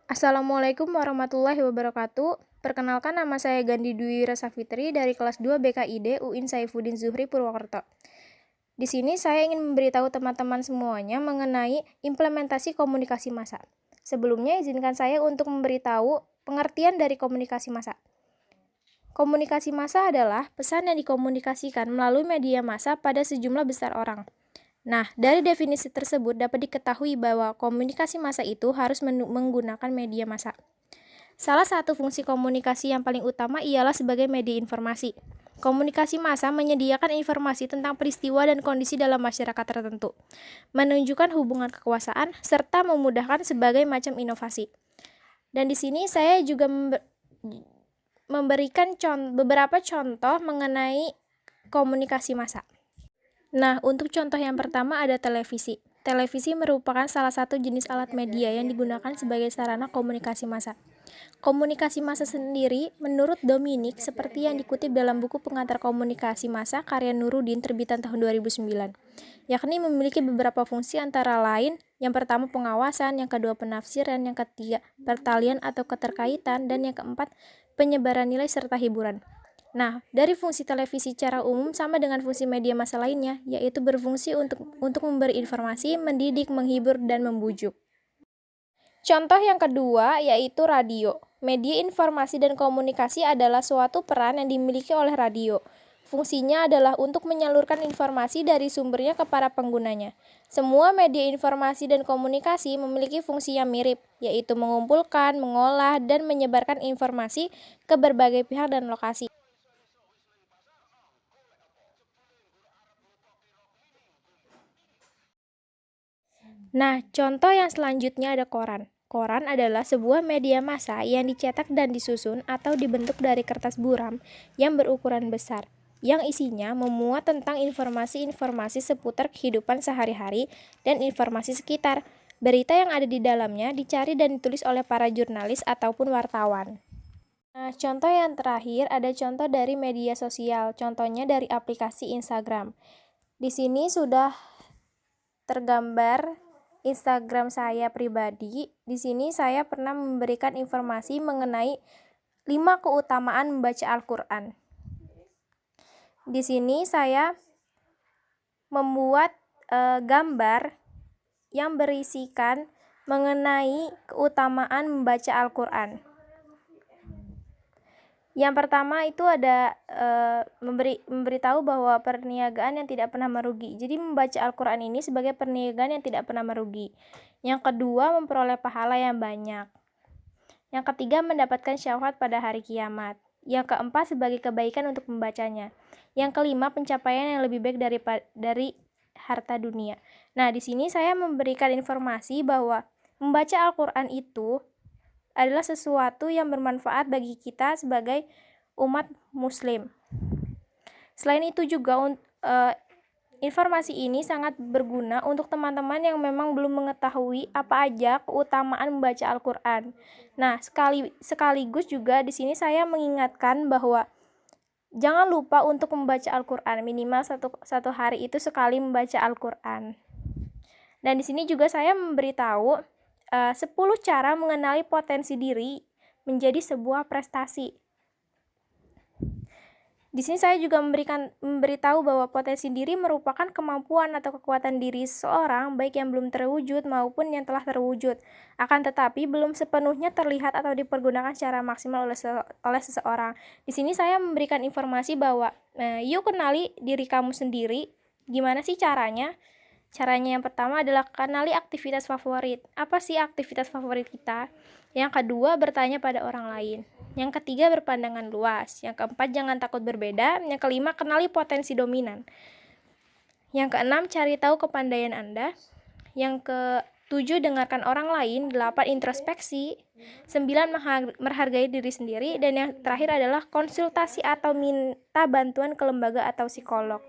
Assalamualaikum warahmatullahi wabarakatuh. Perkenalkan, nama saya Gandhi Dwi Rasa Fitri dari kelas 2 BKID UIN Saifuddin Zuhri Purwokerto. Di sini saya ingin memberitahu teman-teman semuanya mengenai implementasi komunikasi massa. Sebelumnya izinkan saya untuk memberitahu pengertian dari komunikasi massa. Komunikasi massa adalah pesan yang dikomunikasikan melalui media massa pada sejumlah besar orang. Nah, dari definisi tersebut dapat diketahui bahwa komunikasi massa itu harus menggunakan media massa. Salah satu fungsi komunikasi yang paling utama ialah sebagai media informasi. Komunikasi massa menyediakan informasi tentang peristiwa dan kondisi dalam masyarakat tertentu, menunjukkan hubungan kekuasaan, serta memudahkan sebagai macam inovasi. Dan di sini saya juga memberikan beberapa contoh mengenai komunikasi massa. Nah, untuk contoh yang pertama ada televisi. Televisi merupakan salah satu jenis alat media yang digunakan sebagai sarana komunikasi massa. Komunikasi massa sendiri, menurut Dominic, seperti yang dikutip dalam buku Pengantar Komunikasi Massa karya Nuruddin terbitan tahun 2009, yakni memiliki beberapa fungsi antara lain, yang pertama pengawasan, yang kedua penafsiran, yang ketiga pertalian atau keterkaitan, dan yang keempat penyebaran nilai serta hiburan. Nah, dari fungsi televisi secara umum sama dengan fungsi media massa lainnya, yaitu berfungsi untuk memberi informasi, mendidik, menghibur, dan membujuk. Contoh yang kedua yaitu radio. Media informasi dan komunikasi adalah suatu peran yang dimiliki oleh radio. Fungsinya adalah untuk menyalurkan informasi dari sumbernya kepada penggunanya. Semua media informasi dan komunikasi memiliki fungsi yang mirip, yaitu mengumpulkan, mengolah, dan menyebarkan informasi ke berbagai pihak dan lokasi. Nah, contoh yang selanjutnya ada koran. Koran adalah sebuah media massa yang dicetak dan disusun atau dibentuk dari kertas buram yang berukuran besar, yang isinya memuat tentang informasi-informasi seputar kehidupan sehari-hari dan informasi sekitar. Berita yang ada di dalamnya dicari dan ditulis oleh para jurnalis ataupun wartawan. Nah, contoh yang terakhir ada contoh dari media sosial, contohnya dari aplikasi Instagram. Di sini sudah tergambar Instagram saya pribadi. Di sini saya pernah memberikan informasi mengenai 5 keutamaan membaca Al-Qur'an. Di sini saya membuat gambar yang berisikan mengenai keutamaan membaca Al-Qur'an. Yang pertama itu ada memberitahu bahwa perniagaan yang tidak pernah merugi. Jadi membaca Al-Qur'an ini sebagai perniagaan yang tidak pernah merugi. Yang kedua, memperoleh pahala yang banyak. Yang ketiga, mendapatkan syafaat pada hari kiamat. Yang keempat, sebagai kebaikan untuk membacanya. Yang kelima, pencapaian yang lebih baik dari harta dunia. Nah, di sini saya memberikan informasi bahwa membaca Al-Qur'an itu adalah sesuatu yang bermanfaat bagi kita sebagai umat muslim. Selain itu juga informasi ini sangat berguna untuk teman-teman yang memang belum mengetahui apa aja keutamaan membaca Al-Qur'an. Nah, sekaligus juga di sini saya mengingatkan bahwa jangan lupa untuk membaca Al-Qur'an, minimal satu hari itu sekali membaca Al-Qur'an. Dan di sini juga saya memberitahu 10 cara mengenali potensi diri menjadi sebuah prestasi. Di sini saya juga memberitahu bahwa potensi diri merupakan kemampuan atau kekuatan diri seseorang, baik yang belum terwujud maupun yang telah terwujud. Akan tetapi belum sepenuhnya terlihat atau dipergunakan secara maksimal oleh seseorang. Di sini saya memberikan informasi bahwa yuk kenali diri kamu sendiri. Gimana sih caranya? Caranya yang pertama adalah kenali aktivitas favorit. Apa sih aktivitas favorit kita? Yang kedua, bertanya pada orang lain. Yang ketiga, berpandangan luas. Yang keempat, jangan takut berbeda. Yang kelima, kenali potensi dominan. Yang keenam, cari tahu kepandaian Anda. Yang ketujuh, dengarkan orang lain. 8, introspeksi. 9, menghargai diri sendiri. Dan yang terakhir adalah konsultasi atau minta bantuan ke lembaga atau psikolog.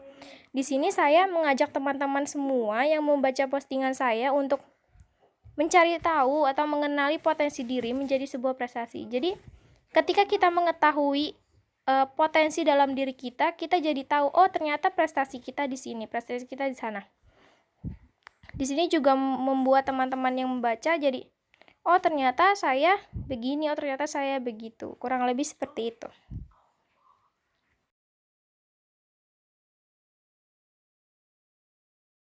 Di sini saya mengajak teman-teman semua yang membaca postingan saya untuk mencari tahu atau mengenali potensi diri menjadi sebuah prestasi. Jadi, ketika kita mengetahui potensi dalam diri kita, kita jadi tahu, oh ternyata prestasi kita di sini, prestasi kita di sana. Di sini juga membuat teman-teman yang membaca jadi Oh ternyata saya begini, oh ternyata saya begitu. Kurang lebih seperti itu.